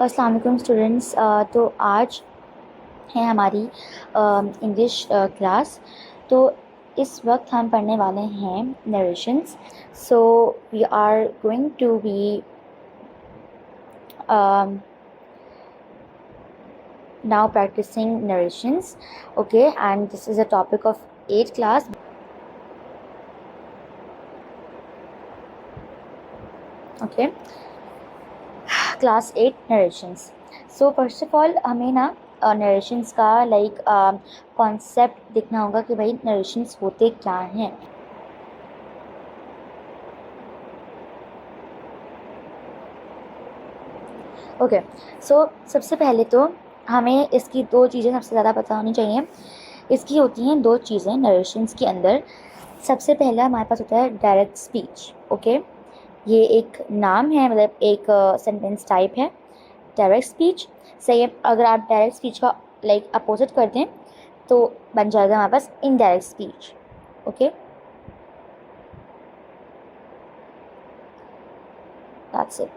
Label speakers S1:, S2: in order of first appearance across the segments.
S1: अस्सलाम वालेकुम स्टूडेंट्स। तो आज है हमारी इंग्लिश क्लास। तो इस वक्त हम पढ़ने वाले हैं narrations. So we are going to be now practicing narrations. Okay, and this is a topic of 8th class. Okay, class 8 narrations. So first of all हमें ना नरेशंस का कॉन्सेप्ट देखना होगा कि भाई नरेशंस होते क्या हैं। ओके, सो सबसे पहले तो हमें इसकी दो चीज़ें सबसे ज़्यादा पता होनी चाहिए। इसकी होती हैं दो चीज़ें नरेशंस के अंदर। सबसे पहला हमारे पास होता है डायरेक्ट स्पीच। ओके, ये एक नाम है, मतलब एक सेंटेंस टाइप है डायरेक्ट स्पीच। सही है। अगर आप डायरेक्ट स्पीच का अपोजिट कर दें तो बन जाएगा हमारे पास indirect speech. Okay, that's it.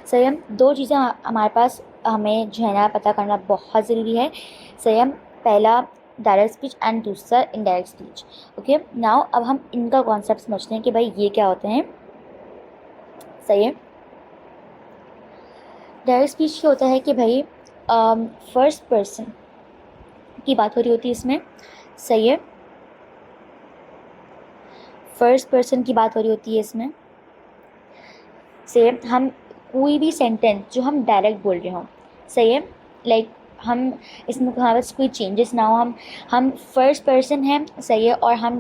S1: सही है। दो चीज़ें हमारे पास हमें जो है ना पता करना बहुत ज़रूरी है। सही है। पहला डायरेक्ट स्पीच एंड दूसरा इनडायरेक्ट स्पीच। ओके, नाउ अब हम इनका कॉन्सेप्ट समझते हैं कि भाई ये क्या होते हैं। सही है। डायरेक्ट स्पीच क्या होता है कि भाई फर्स्ट पर्सन की बात हो रही होती है इसमें। सही है। फर्स्ट पर्सन की बात हो रही होती है इसमें से हम कोई भी सेंटेंस जो हम डायरेक्ट बोल रहे हों। सही है। हम इसमें हमारे पास कोई चेंजेस ना हो, हम फर्स्ट पर्सन हैं। सही है। और हम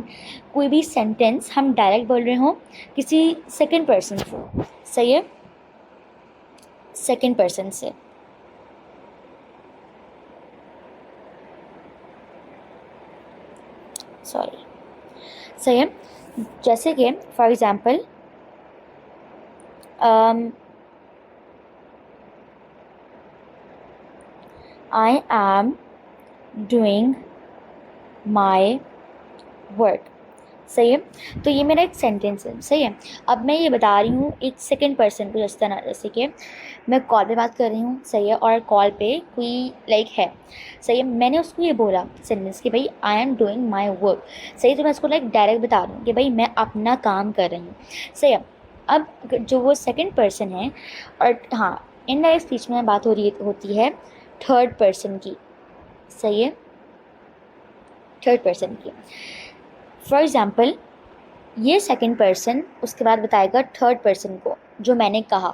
S1: कोई भी सेंटेंस हम डायरेक्ट बोल रहे हों किसी सेकंड पर्सन से। सही है। सेकंड पर्सन से। सॉरी। सही है। जैसे कि for example I am doing my work। सही है। तो ये मेरा एक सेंटेंस है। सही है। अब मैं ये बता रही हूँ एक सेकंड पर्सन को, जैसे कि मैं कॉल पे बात कर रही हूँ। सही है। और कॉल पे कोई है। सही है। मैंने उसको ये बोला सेंटेंस कि भाई I am doing my work. सही है। तो मैं उसको डायरेक्ट बता रही हूँ कि भाई मैं अपना काम कर रही हूँ। सही है। अब जो वो सेकंड पर्सन है, और हाँ, इनडायरेक्ट स्पीच में बात होती है थर्ड पर्सन की। सही है। थर्ड पर्सन की। फॉर एग्ज़ाम्पल ये सेकंड पर्सन उसके बाद बताएगा थर्ड पर्सन को जो मैंने कहा।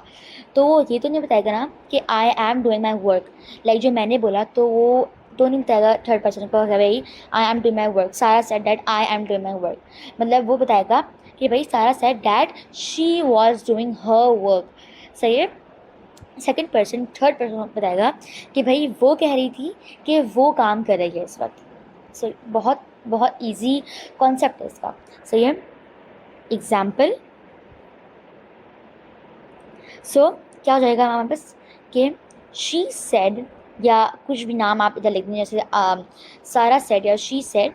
S1: तो वो ये तो नहीं बताएगा ना कि आई एम डूइंग माई वर्क, जो मैंने बोला तो वो तो नहीं बताएगा थर्ड पर्सन को भाई I am doing my work. Sara said that I am doing my work, मतलब वो बताएगा कि भाई Sara said that she was doing her work. सही है। सेकंड पर्सन थर्ड पर्सन बताएगा कि भाई वो कह रही थी कि वो काम कर रही है इस वक्त। सो बहुत बहुत ईजी कॉन्सेप्ट है इसका। सही है। एग्जाम्पल। सो क्या हो जाएगा हमारे पास कि शी सेड, या कुछ भी नाम आप इधर लिख दें, जैसे सारा सेड या she said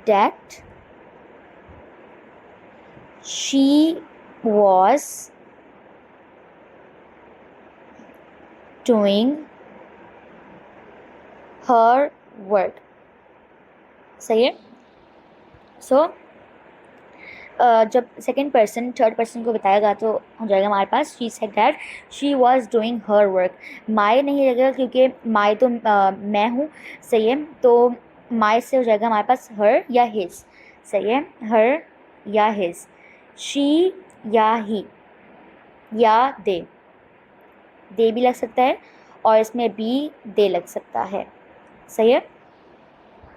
S1: that she was doing her work. सही है। सो जब सेकंड पर्सन थर्ड पर्सन को बताएगा तो हो जाएगा हमारे पास she said that she was doing her work. My नहीं लगेगा क्योंकि माई तो मैं हूँ। सही है। तो माई से हो जाएगा हमारे पास हर या हिज। सही है। हर या हिज, शी या ही, या दे भी लग सकता है, और इसमें बी दे लग सकता है। सही है।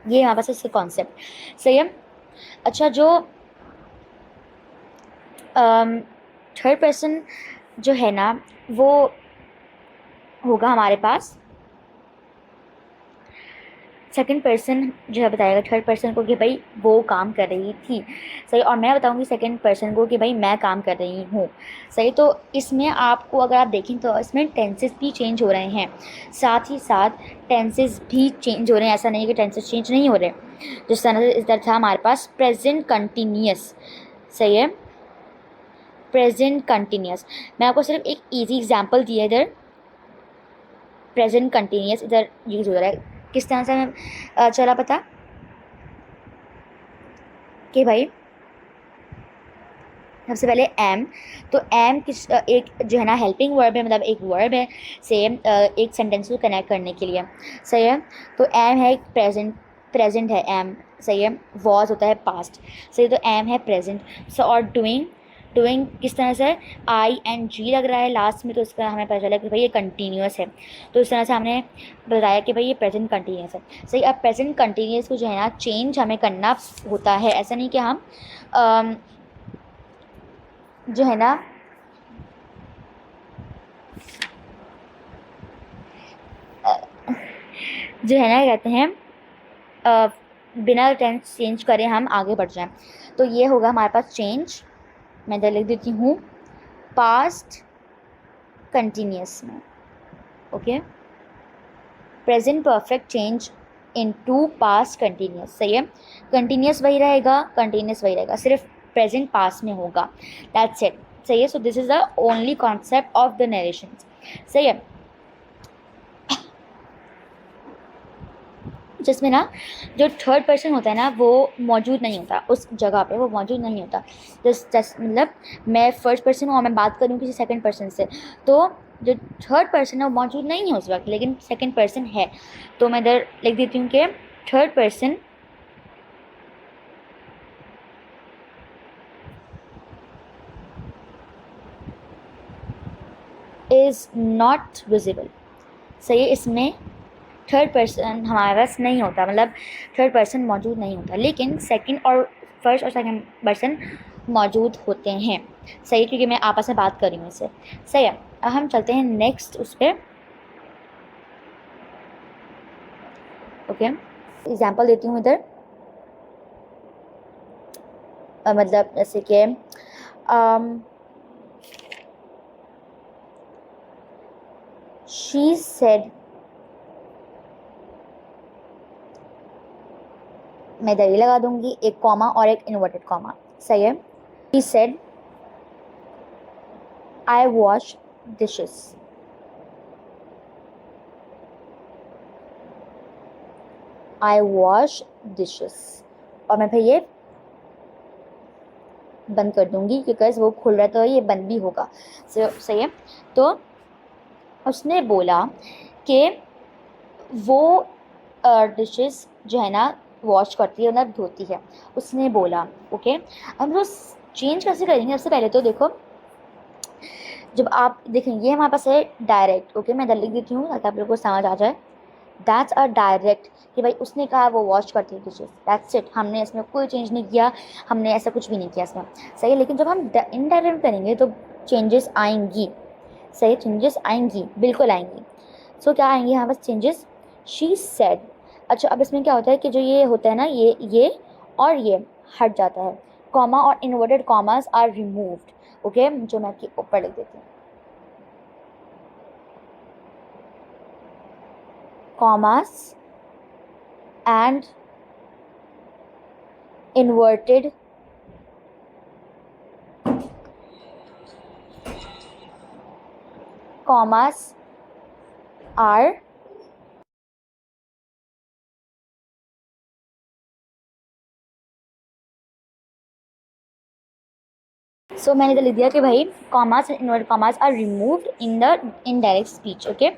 S1: ये हमारे पास इसका कॉन्सेप्ट। सही है। अच्छा, जो थर्ड पर्सन जो है ना वो होगा हमारे पास सेकंड पर्सन जो है बताएगा थर्ड पर्सन को कि भाई वो काम कर रही थी। सही। और मैं बताऊंगी सेकंड पर्सन को कि भाई मैं काम कर रही हूँ। सही। तो इसमें आपको अगर आप देखें तो इसमें टेंसेस भी चेंज हो रहे हैं, साथ ही साथ टेंसेस भी चेंज हो रहे हैं। ऐसा नहीं है कि टेंसेस चेंज नहीं हो रहे। जिस तरह से इस तरह था हमारे पास प्रेजेंट कंटिन्यूस। सही है। Present continuous. मैं आपको सिर्फ एक ईजी एग्जांपल दिया इधर प्रेजेंट कंटिन्यूस इधर यूज़ हो रहा है। किस तरह से हमें चला पता कि भाई सबसे पहले एम, तो एम किस एक जो है ना हेल्पिंग वर्ब है, मतलब एक वर्ब है सेम एक सेंटेंस को कनेक्ट करने के लिए, सही है। तो एम है प्रेजेंट है एम, सही है। वॉज होता है पास्ट, सही, तो एम है प्रेजेंट। सो और डूइंग, डूइंग किस तरह से आई एंड जी लग रहा है लास्ट में, तो इसका हमें पता चला कि भाई ये कंटिन्यूस है। तो इस तरह से हमने बताया कि भाई ये प्रेजेंट कंटिन्यूस है, सही। अब प्रेजेंट कंटिन्यूस को जो है ना चेंज हमें करना होता है, ऐसा नहीं कि हम जो है ना जो है ना कहते हैं बिना टेंस चेंज करें हम आगे बढ़ जाएं। तो ये होगा हमारे पास चेंज, मैं इधर लिख देती हूँ पास्ट कंटिन्यूस में, okay. Present perfect change into past continuous, सही है। कंटिन्यूस वही रहेगा, कंटिन्यूस वही रहेगा, सिर्फ प्रेजेंट पास्ट में होगा, दैट्स इट, सही है। सो this is the only concept of the narration, सही है। जिसमें ना जो थर्ड पर्सन होता है ना वो मौजूद नहीं होता उस जगह पे, वो मौजूद नहीं होता। जस्ट मतलब मैं फर्स्ट पर्सन हूँ और मैं बात करूँ किसी सेकंड पर्सन से, तो जो थर्ड पर्सन है वो मौजूद नहीं है उस वक्त, लेकिन सेकंड पर्सन है। तो मैं इधर लिख देती हूँ कि third person is not visible, सही है। इसमें थर्ड पर्सन हमारे पास नहीं होता, मतलब थर्ड पर्सन मौजूद नहीं होता, लेकिन सेकंड और फर्स्ट और सेकंड पर्सन मौजूद होते हैं, सही है, क्योंकि मैं आपस में बात कर रही हूँ इससे, सही है। अब हम चलते हैं नेक्स्ट उस पर, ओके। एग्जाम्पल देती हूँ इधर, मतलब जैसे कि शी सेड, मैं इधर ये लगा दूंगी एक कॉमा और एक इन्वर्टेड कॉमा, सही है। She said I wash dishes, I wash dishes, और मैं फिर ये बंद कर दूंगी क्योंकि वो खुल रहा है तो ये बंद भी होगा, सही है। तो उसने बोला कि वो डिशेस जो है ना वॉश करती है, मतलब धोती है, उसने बोला, ओके। हम लोग चेंज कैसे करेंगे, सबसे पहले तो देखो जब आप देखेंगे हमारे पास है डायरेक्ट, ओके, मैं इधर लिख देती हूँ ताकि आप लोगों को समझ आ जाए। दैट्स अ डायरेक्ट, कि भाई उसने कहा वो वॉश करती है डिशेज, दैट्स इट, हमने इसमें कोई चेंज नहीं किया, हमने ऐसा कुछ भी नहीं किया इसमें, सही है। लेकिन जब हम इनडायरेक्ट करेंगे तो चेंजेस आएंगी, सही, चेंजेस आएंगी, बिल्कुल आएंगी। सो क्या आएंगी हमारे पास चेंजेस, शी सेड। अच्छा, अब इसमें क्या होता है कि जो ये होता है ना ये और ये हट जाता है, कॉमा और inverted commas are removed, okay, जो मैं ऊपर लिख देती हूँ, commas and inverted commas are सो मैंने इधर लिख दिया कि भाई commas and inverted commas are removed in the indirect speech, okay.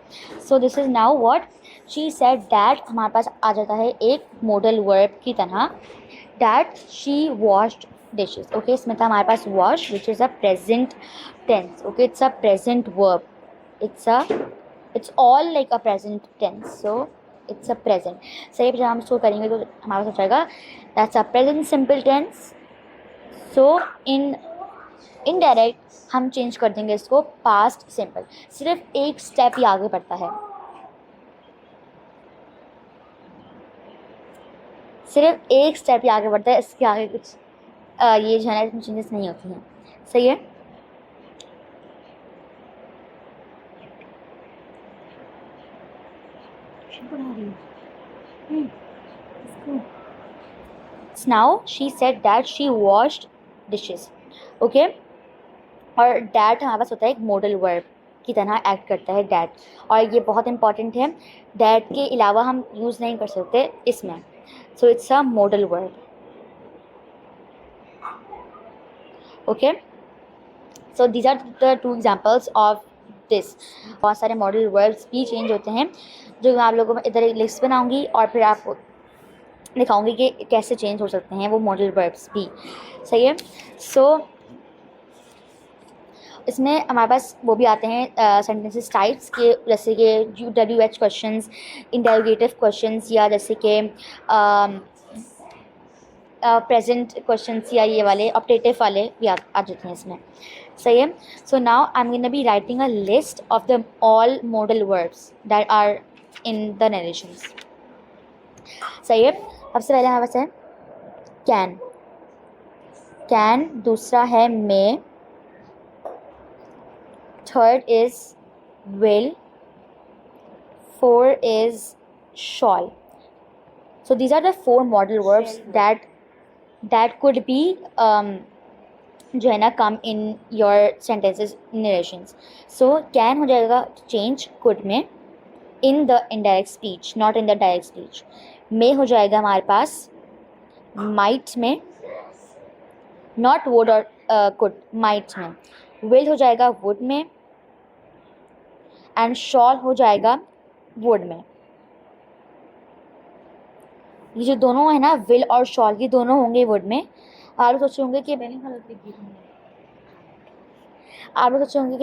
S1: So this is now what she said that, हमारे पास आ जाता है एक मॉडल वर्ब की तरह, that she washed dishes, okay. इसमें था हमारे पास wash which is a present tense, okay, it's a present verb, it's all like a present tense, so it's a present, सही। जब हम इसको करेंगे तो हमारे पास हो जाएगा that's a present simple tense. So in indirect हम चेंज कर देंगे इसको पास्ट सिंपल, सिर्फ एक स्टेप ही आगे बढ़ता है, सिर्फ एक स्टेप ही आगे बढ़ता है, इसके आगे कुछ ये जो है ना इसमें चेंजेस नहीं होती हैं, सही है। Now she said that she washed dishes, okay. और डैट हमारे पास होता है एक मॉडल वर्ब की तरह एक्ट करता है डैट, और ये बहुत इंपॉर्टेंट है, डैट के अलावा हम यूज़ नहीं कर सकते इसमें. So it's a modal word. Okay, so these are the two examples of this. बहुत सारे मॉडल वर्ड्स भी चेंज होते हैं जो मैं आप लोगों में इधर एक लिस्ट बनाऊंगी और फिर आपको दिखाऊंगी कि कैसे चेंज हो सकते हैं वो मॉडल वर्ब्स भी. सही है. सो इसमें हमारे पास वो भी आते हैं सेंटेंसेस टाइप्स के, जैसे कि WH क्वेश्चंस, इंटेरोगेटिव क्वेश्चंस, या जैसे कि प्रेजेंट क्वेश्चंस, या ये वाले ऑप्टेटिव वाले भी आ जाते हैं इसमें. सही है. So now I am gonna be writing a list of the all modal verbs that are in the narrations. सही है. सबसे पहले हमारे पास है कैन. कैन. दूसरा है may. Third is will. Four is shall. So these are the four modal verbs that could be जो है ना come in your sentences narrations. So can हो जाएगा change could में in the indirect speech, not in the direct speech. may हो जाएगा हमारे पास might में, not would और could, might में. will हो जाएगा would में, एंड shall हो जाएगा would में. ये जो दोनों है ना will और shall, ये दोनों होंगे would में. आप लोग सोचे होंगे कि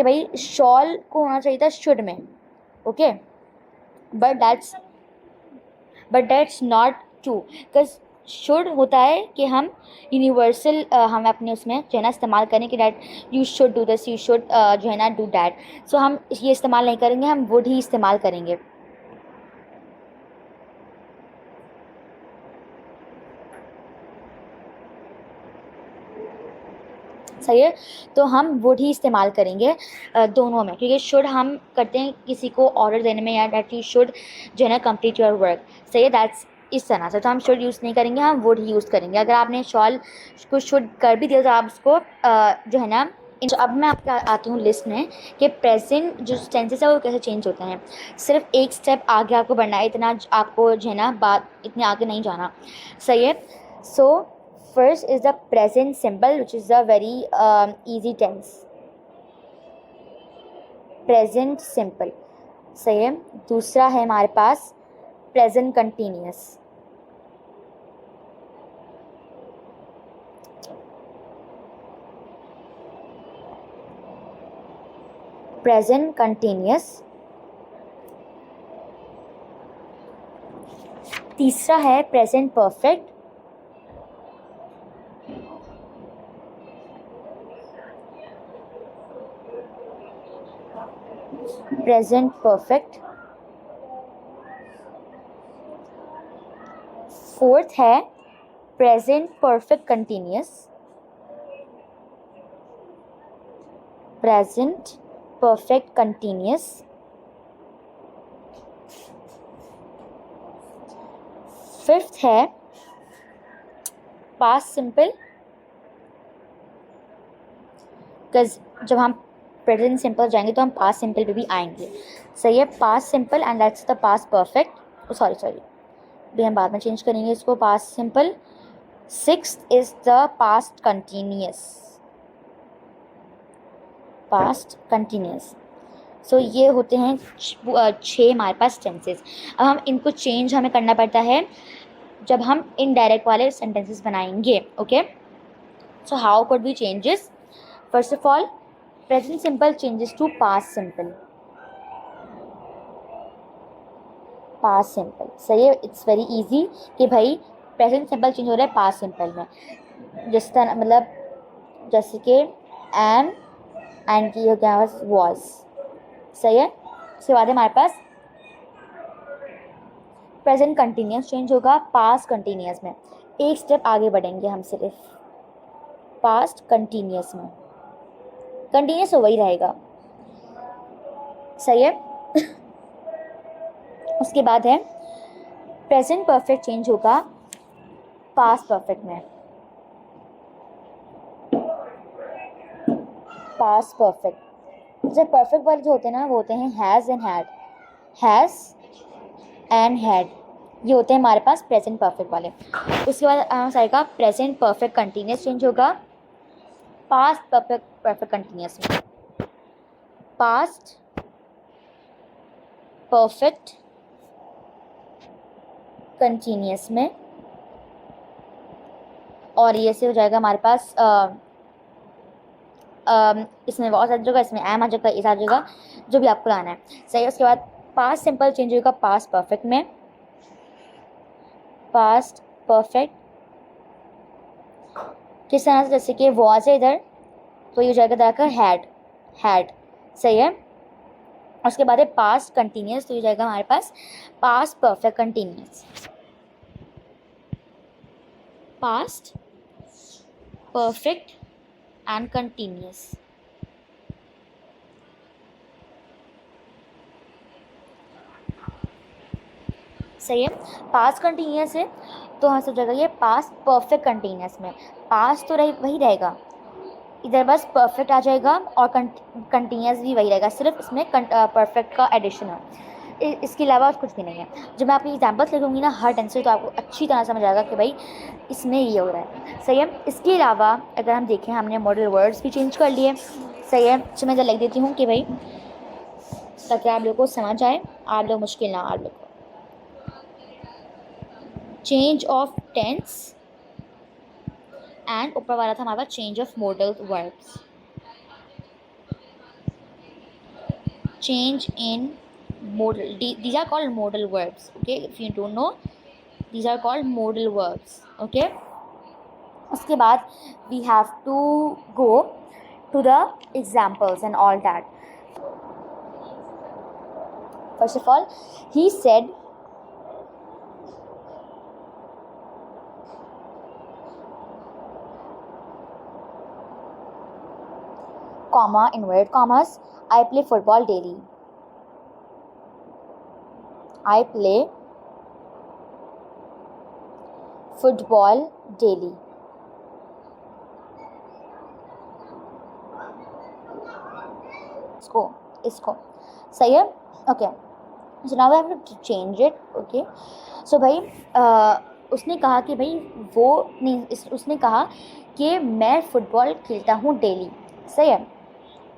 S1: भाई shall को होना चाहिए था should में. Okay, but that's not true, because should होता है कि हम यूनिवर्सल हम अपने उसमें जो है ना इस्तेमाल करें कि that you should do this, you should जो है ना डू डैट. सो हम ये इस्तेमाल नहीं करेंगे, हम वुड ही इस्तेमाल करेंगे. सही है. तो हम वुड ही इस्तेमाल करेंगे दोनों में, क्योंकि शुड हम करते हैं किसी को ऑर्डर देने में, या डैट यू शुड जो है ना कंप्लीट योर वर्क. सही है. दैट्स इस तरह से. तो हम शुड यूज़ नहीं करेंगे, हम वुड ही यूज़ करेंगे. अगर आपने शॉल को शुड कर भी दिया तो आप उसको जो है ना. अब मैं आपके आती हूँ लिस्ट में कि प्रेजेंट जो टेंसेस है वो कैसे चेंज होते हैं. सिर्फ एक स्टेप आगे आपको बढ़ना है, इतना आपको जो है ना बात इतने आगे नहीं जाना. सही है. सो first is the present simple, which is a very easy tense. Present simple. सही है. दूसरा है हमारे पास present continuous. Present continuous. तीसरा है present perfect. present perfect. Fourth है present perfect continuous. present perfect continuous. Fifth है past simple, बिकॉज जब हम प्रेजेंट सिंपल जाएंगे तो हम पास्ट सिंपल पे भी आएंगे. सही है. Past simple and that's the past perfect. Sorry भी हम बाद में चेंज करेंगे इसको. Past simple. Sixth is the past continuous. Past continuous. So ये होते हैं 6 हमारे पास टेंसेस. अब हम इनको चेंज हमें करना पड़ता है जब हम इनडायरेक्ट वाले सेंटेंसेस बनाएंगे. Okay, so how could we changes. First of all present simple changes to past simple. past simple. सही है. इट्स वेरी इजी कि भाई present simple चेंज हो रहा है past simple में. जिस तरह मतलब जैसे कि am and की हो गया was. सही है. उसके बाद हमारे पास present continuous चेंज होगा past continuous में. एक स्टेप आगे बढ़ेंगे हम सिर्फ past continuous में. कंटिन्यूस तो वही रहेगा. सही है. उसके बाद है प्रेजेंट परफेक्ट चेंज होगा पास्ट परफेक्ट में. Past perfect. जब परफेक्ट वर्ब जो होते हैं ना वो होते हैं has and had, has and had, ये होते हैं हमारे पास प्रेजेंट परफेक्ट वाले। उसके बाद आएगा प्रेजेंट परफेक्ट कंटिन्यूस चेंज होगा पास्ट परफेक्ट कंटिन्यूस में, पास्ट परफेक्ट कंटिन्यूस में, और ये से हो जाएगा हमारे पास इसमें वॉज आ जाएगा, इसमें एम आ जाएगा, इस आ जाएगा, जो भी आपको लाना है। सही है। उसके बाद पास्ट सिंपल चेंज होगा पास्ट परफेक्ट में, पास्ट परफेक्ट किस तरह से, जैसे कि वॉज है इधर तो ये हो जाएगा तरह का हैड, हैड। सही है। उसके बाद है पास्ट कंटिन्यूस, तो ये जाएगा हमारे पास past perfect continuous, past perfect and continuous. सही है। पास्ट कंटिन्यूस है तो हाँ सब जगह ये पास्ट परफेक्ट कंटिन्यूस में, पास्ट तो वही रहेगा, इधर बस परफेक्ट आ जाएगा और कंटिन्यूस भी वही रहेगा, सिर्फ इसमें परफेक्ट का एडिशन है, इसके अलावा कुछ भी नहीं है। जब मैं आपकी एग्जाम्पल्स लिखूंगी ना हर टेंस से तो आपको अच्छी तरह समझ आएगा कि भाई इसमें ये हो रहा है। सही है। इसके अलावा अगर हम देखें हमने मॉडल वर्ड्स भी चेंज कर लिए। सही है। तो मैं लिख देती हूँ कि भाई ताकि आप लोग को समझ आए, आप लोग मुश्किल ना आप लोग को। चेंज ऑफ टेंस एंड ऊपर वाला था हमारा change of modal verbs, change in modal, these are called modal verbs. Okay, if you don't know, these are called modal verbs. Okay, उसके बाद we have to go to the examples and all that. First of all, he said comma inverted commas, I play football daily, I play football daily. इसको सही है। Okay, so now I have to change it. Okay, so भाई उसने कहा कि भाई वो नहीं, उसने कहा कि मैं फुटबॉल खेलता हूँ डेली। सही है।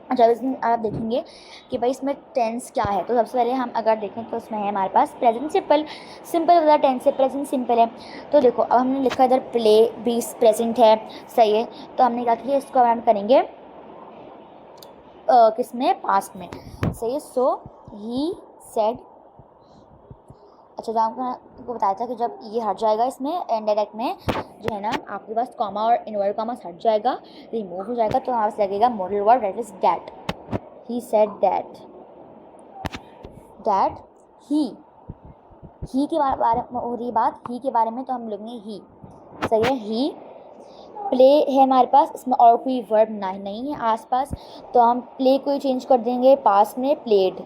S1: अच्छा, इसमें आप देखेंगे कि भाई इसमें टेंस क्या है, तो सबसे पहले हम अगर देखें तो उसमें है हमारे पास प्रेजेंट सिंपल, सिंपल वाला टेंस है, प्रेजेंट सिंपल है। तो देखो अब हमने लिखा इधर प्ले भी प्रेजेंट है। सही है। तो हमने कहा कि इसको हम करेंगे किस में, पास्ट में। सही है। सो ही सेड, अच्छा जो आपको बताया था कि जब ये हट जाएगा इसमें इनडायरेक्ट में जो है ना आपके पास कॉमा और इनवर्ट कॉमा हट जाएगा, रिमूव हो जाएगा, तो यहाँ से लगेगा model word that is that. He said that, that he के बारे में हो रही बात, ही के बारे में, तो हम लिखेंगे ही। सही है। ही प्ले है हमारे पास, इसमें और कोई वर्ब नहीं है आसपास, तो हम प्ले को ही चेंज कर देंगे पास्ट में, प्लेड।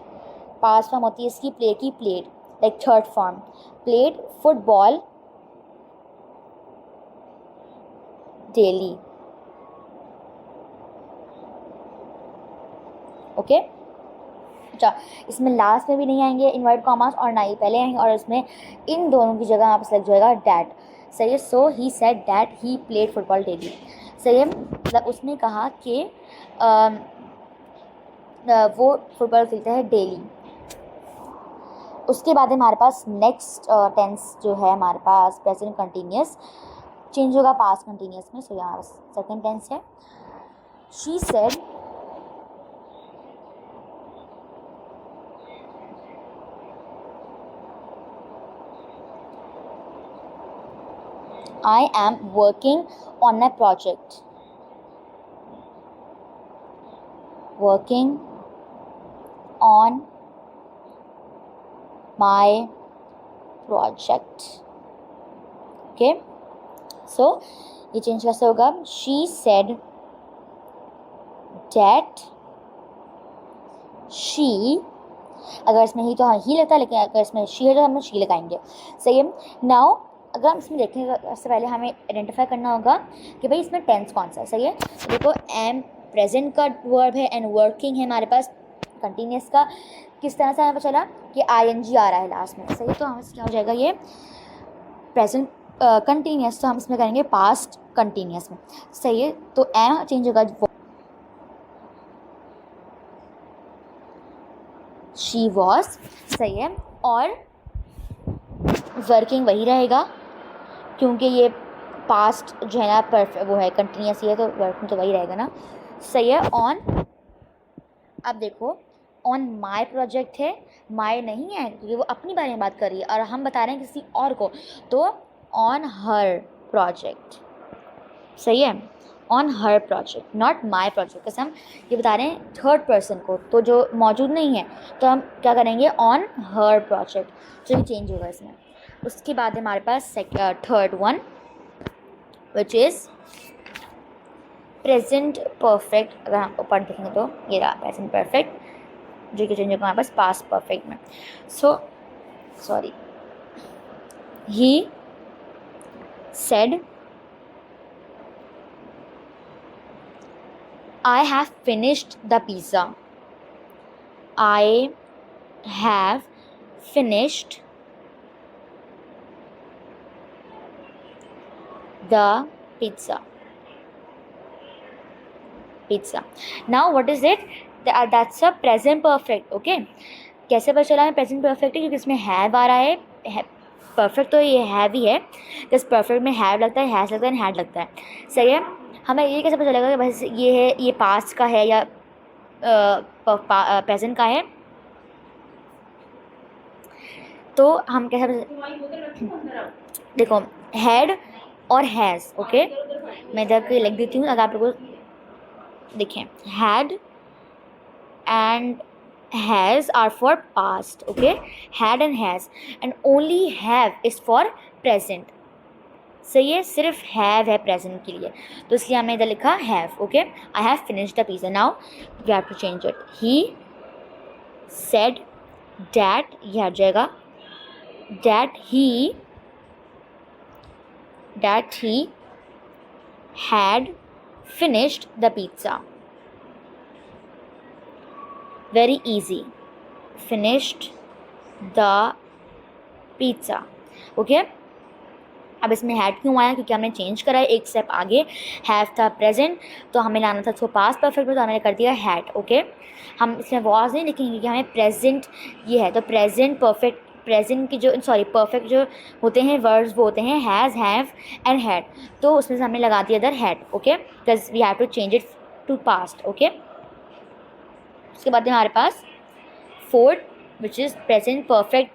S1: पास्ट फॉर्म होती है इसकी प्ले की, played, like third form, played football daily. Okay, अच्छा इसमें लास्ट में भी नहीं आएंगे इनवर्ट कॉमास और ना ही पहले आएंगे, और इसमें इन दोनों की जगह आप लग जाएगा डैट। सही है। So he said that he played football daily. सही है। मतलब उसने कहा कि वो फुटबॉल खेलता है डेली। उसके बाद हमारे पास नेक्स्ट टेंस जो है हमारे पास प्रेजेंट कंटिन्यूस चेंज होगा पास्ट कंटिन्यूस में। सो यहाँ सेकेंड टेंस है she said I am working on my project. Working on my project. Okay. So ये चेंज कैसे होगा? She said that she, अगर इसमें ही तो हाँ ही लगता है, लेकिन अगर इसमें she है तो हम she लगाएंगे। सही है। नाउ अगर हम इसमें देखें सबसे पहले हमें आइडेंटिफाई करना होगा कि भाई इसमें टेंस कौन सा है। सही है। तो देखो एम प्रेजेंट का वर्ब है एंड वर्किंग है हमारे पास कंटिन्यूस का किस तरह से हमें पता चला कि आईएनजी आ रहा है लास्ट में, सही है। तो हमें क्या हो जाएगा ये प्रेजेंट कंटिन्यूस, तो हम इसमें करेंगे पास्ट कंटिन्यूस में, सही है। तो एम चेंज होगा, शी वॉज, सही है। और वर्किंग वही रहेगा क्योंकि ये पास्ट जो है ना परफेक्ट वो है कंटिन्यूस, है तो वर्किंग तो वही रहेगा ना, सही है। ऑन, अब देखो ऑन माई प्रोजेक्ट है, माई नहीं है क्योंकि वो अपनी बारे में बात कर रही है और हम बता रहे हैं किसी और को, तो ऑन हर प्रोजेक्ट, सही है। On her project, not my project, कैसे हम ये बता रहे हैं थर्ड पर्सन को, तो जो मौजूद नहीं है तो हम क्या करेंगे ऑन हर प्रोजेक्ट, तो ये चेंज होगा इसमें। उसके बाद हमारे पास third one which is present perfect. अगर हम ऊपर देखेंगे तो ये रहा प्रेजेंट परफेक्ट, जो कि चेंज होगा हमारे पास पास्ट परफेक्ट में। So sorry, he said I have finished the pizza. I have finished the pizza. Now what is it? That's a present perfect. Okay. कैसे पता चला है प्रेजेंट परफेक्ट है? क्योंकि इसमें हैव आ रहा है, परफेक्ट तो ये हैव ही है, बस परफेक्ट में हैव लगता है, हैज़ लगता है, हैड लगता है, सही है। हमें ये कैसे पता चलेगा कि बस ये है, ये पास्ट का है या प्रेजेंट का है? तो हम कैसे देखो हैड और हैज़, ओके मैं इधर के लिख देती हूँ अगर आप लोगों को देखें, had and has are for past, okay, had and has, and only have is for present, सही है। सिर्फ have है present के लिए, तो इसलिए हमने इधर लिखा have, okay, I have finished the pizza. Now we have to change it. He said that, ये आ जाएगा that he had finished the pizza. Very easy. Finished the pizza. Okay अब इसमें हैड क्यों आया? क्योंकि हमने चेंज करा है एक स्टेप आगे, हैव था प्रेजेंट तो हमें लाना था उसको पास्ट परफेक्ट में, तो हमने कर दिया हैड, ओके। हम इसमें वॉज नहीं लिखेंगे क्योंकि हमें प्रेजेंट ये है, तो प्रेजेंट परफेक्ट, प्रेजेंट की जो सॉरी परफेक्ट जो होते हैं वर्ड्स वो होते हैं हैज़, हैव एंड हैड, तो उसमें से हमने लगा दिया इधर had, okay, because we have to change it to past, okay. उसके बाद हमारे पास fourth which is present perfect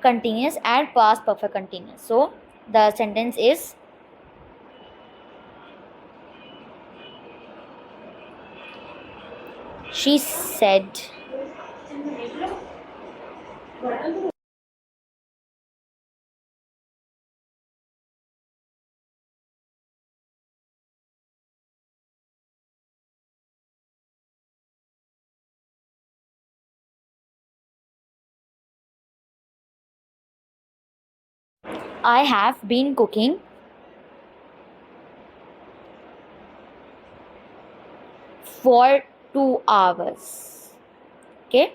S1: continuous and past perfect continuous. So the sentence is she said I have been cooking for 2 hours. Okay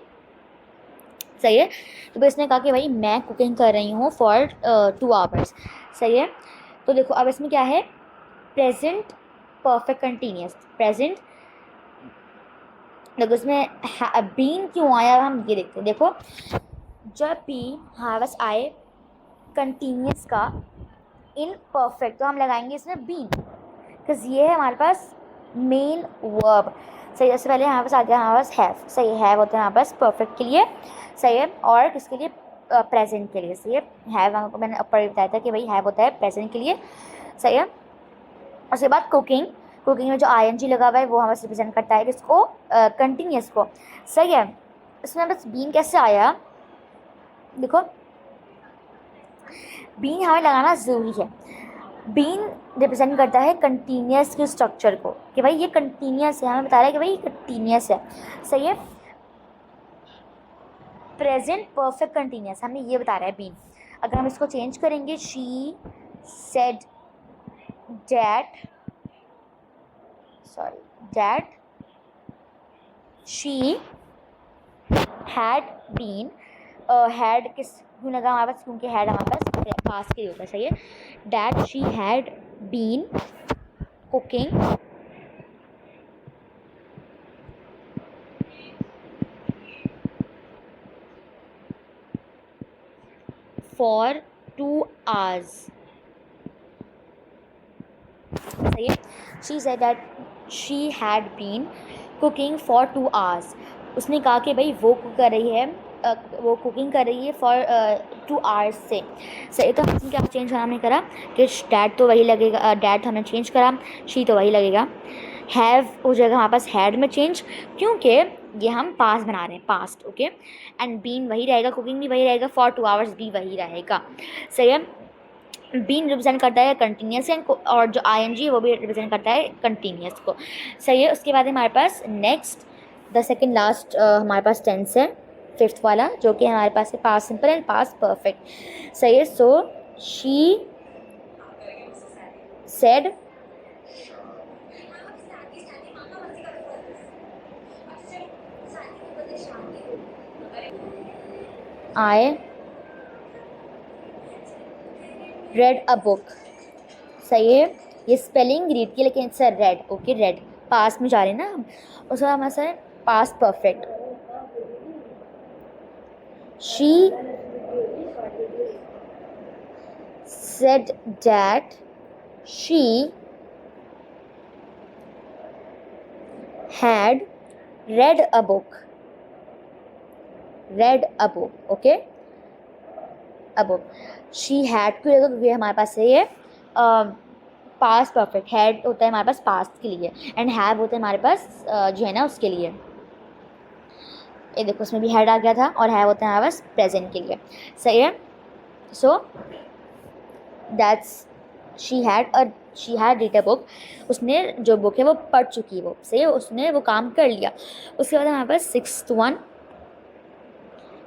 S1: सही है। तो बस इसने कहा कि भाई मैं कुकिंग कर रही हूँ फॉर 2 आवर्स, सही है। तो देखो अब इसमें क्या है, प्रेजेंट परफेक्ट कंटिन्यूस, प्रेजेंट देखो इसमें बीन क्यों आया हम ये देखते हैं। देखो जब भी हमारे पास आए कंटिन्यूस का इन परफेक्ट तो हम लगाएंगे इसमें बीन, बिकॉज ये है हमारे पास मेन वर्ब, सही है। इससे पहले हमारे पास आ गया हमारे पास हैव, सही है, हैव होता है हमारे पास परफेक्ट के लिए, सही है, और किसके लिए, प्रेजेंट के लिए, सही है। हैव हमको मैंने ऊपर बताया था कि भाई हैव होता है प्रेजेंट के लिए, सही है। उसके बाद कुकिंग, कुकिंग में जो आईएनजी लगा हुआ है वो हमें रिप्रेजेंट करता है किसको, कंटिन्यूस को, सही है। इसमें बस बीन कैसे आया, देखो बीन हमें लगाना ज़रूरी है। बीन रिप्रेजेंट करता है कंटिन्यूस के स्ट्रक्चर को, कि भाई ये कंटिन्यूस है, हमें बता रहा है कि भाई ये कंटिन्यूस है, सही है। प्रेजेंट परफेक्ट कंटिन्यूस हमें ये बता रहा है बीन। अगर हम इसको चेंज करेंगे, she said that, sorry that she had been, had किस क्यों लगा हमारे पास, क्योंकि हैड हमारे पास पास के लिए होता है, सही है। That she had been cooking for 2 hours, सही है। She said that she had been cooking for 2 hours, उसने कहा कि भाई वो कुक कर रही है, वो कुकिंग कर रही है फॉर 2 hours से, सही। तो हमने क्या चेंज हमने करा कि डैट तो वही लगेगा, डैट हमने चेंज करा, शी तो वही लगेगा, हैव हो जाएगा हमारे पास हैड में चेंज, क्योंकि ये हम पास बना रहे हैं, पास्ट, ओके। एंड बीन वही रहेगा, कुकिंग भी वही रहेगा, फॉर 2 hours भी वही रहेगा, सही है। बीन रिप्रेजेंट करता है कंटिन्यूस और जो आईएनजी है वो भी रिप्रेजेंट करता है कंटिन्यूस को, सही है। उसके बाद हमारे पास नेक्स्ट द सेकंड लास्ट हमारे पास टेंस है, फिफ्थ वाला, जो कि हमारे पास है past simple and past perfect, सही है। So she said I read a book, सही है। ये स्पेलिंग रीड की, लेकिन it's a red, okay, red past में जा रहे हैं ना हम। उसके बाद हमारे साथ past perfect, she said that she had read a book, read a book, okay, a book, she had क्यों लगेगा, क्योंकि हमारे पास है ये पास्ट परफेक्ट, हैड होता है हमारे पास पास्ट के लिए एंड हैव होता है हमारे पास जो है ना उसके लिए, ये देखो उसमें भी हैड आ गया था, और हैव होता है हमारे पास प्रेजेंट के लिए, सही है। So that's she had read a book, उसने जो बुक है वो पढ़ चुकी है, वो सही है, उसने वो काम कर लिया। उसके बाद हमारे पास sixth one,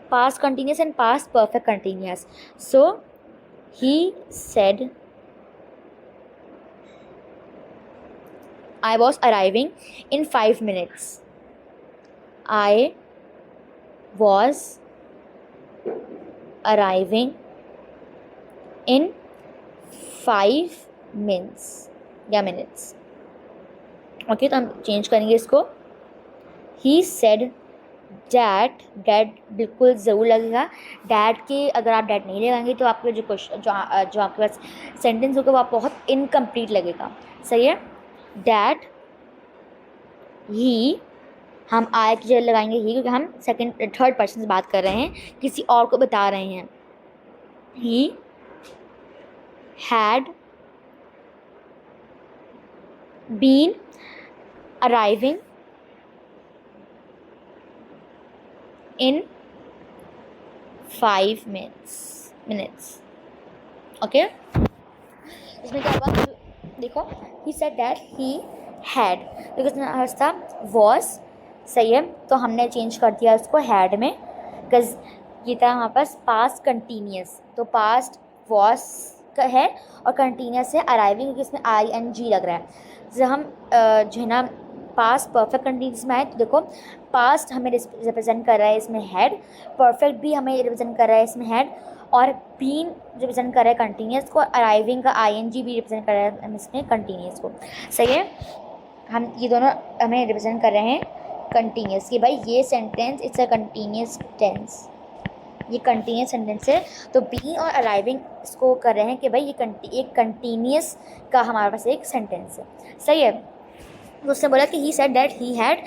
S1: past continuous and past perfect continuous. So he said I was arriving in 5 minutes, I was arriving in 5 minutes या minutes, ओके। तो हम चेंज करेंगे इसको, he said डैट, डैट बिल्कुल ज़रूर लगेगा, डैट के अगर आप डैट नहीं लगाएंगे तो आपके जो क्वेश्चन जो आपके पास सेंटेंस होगा वो आप बहुत इनकम्प्लीट लगेगा, सही है। डैट ही, हम आई की जगह लगाएंगे ही, क्योंकि हम सेकंड थर्ड पर्सन से बात कर रहे हैं, किसी और को बता रहे हैं। He had been arriving in 5 minutes, okay. इसमें क्या हुआ देखो, he said that he had, because उसने था was, सही है, तो हमने चेंज कर दिया उसको हैड में, बिकॉज ये था हमारे पास पास्ट कंटिन्यूस, तो पास्ट was का है और कंटिन्यूस है अराइविंग, क्योंकि इसमें ING लग रहा है। जब हम जो है ना पास्ट परफेक्ट कंटिन्यूस में आए तो देखो पास्ट हमें रिप्रेजेंट कर रहा है इसमें हैड, परफेक्ट भी हमें रिप्रेजेंट कर रहा है इसमें हैड, और बीन रिप्रेजेंट कर रहा है कंटिन्यूस को, अराइविंग का ING भी रिप्रेजेंट कर रहा है इसमें कंटिन्यूस को, सही है। हम ये दोनों हमें रिप्रेजेंट कर रहे हैं कंटिन्यूस, कि भाई ये sentence it's a continuous tense, ये कंटिन्यूस सेंटेंस है। तो बीन और अराइविंग इसको कर रहे हैं कि भाई ये एक कंटिन्यूस का हमारे पास एक सेंटेंस है, सही है। तो उसने बोला कि he said that he had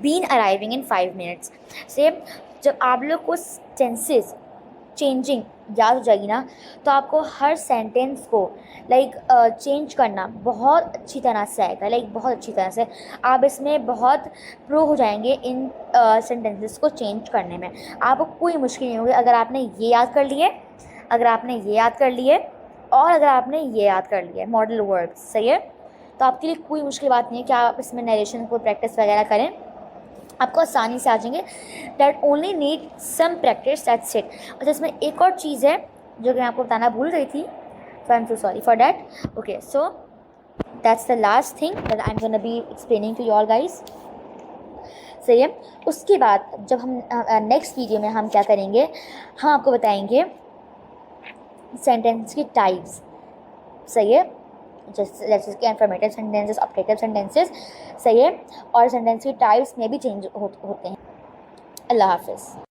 S1: been arriving in 5 minutes। से जब आप लोग को टेंसेस चेंजिंग याद हो जाएगी ना, तो आपको हर सेंटेंस को चेंज करना बहुत अच्छी तरह से आएगा, बहुत अच्छी तरह से आप इसमें बहुत प्रो हो जाएंगे इन सेंटेंसेस को चेंज करने में, आपको कोई मुश्किल नहीं होगी अगर आपने ये याद कर लिए, और अगर आपने ये याद कर लिए मॉडल वर्ब्स, सही है। तो आपके लिए कोई मुश्किल बात नहीं है कि आप इसमें नरेशन को प्रैक्टिस वगैरह करें, आपको आसानी से आ जाएंगे। That only need some practice, that's it. अच्छा, इसमें एक और चीज़ है जो कि मैं आपको बताना भूल गई थी, so I am so sorry for that, okay. So that's the last thing that I am gonna be explaining to you all guys. सही है। उसके बाद जब हम नेक्स्ट वीडियो में हम क्या करेंगे, हम आपको बताएंगे सेंटेंस की टाइप्स। सही है, जैसे कि इन्फॉर्मेटिव सेंटेंसेस, ऑब्जेक्टिव सेंटेंसेस। सही है, और सेंटेंस की टाइप्स में भी चेंज होते हैं। अल्लाह हाफिज़।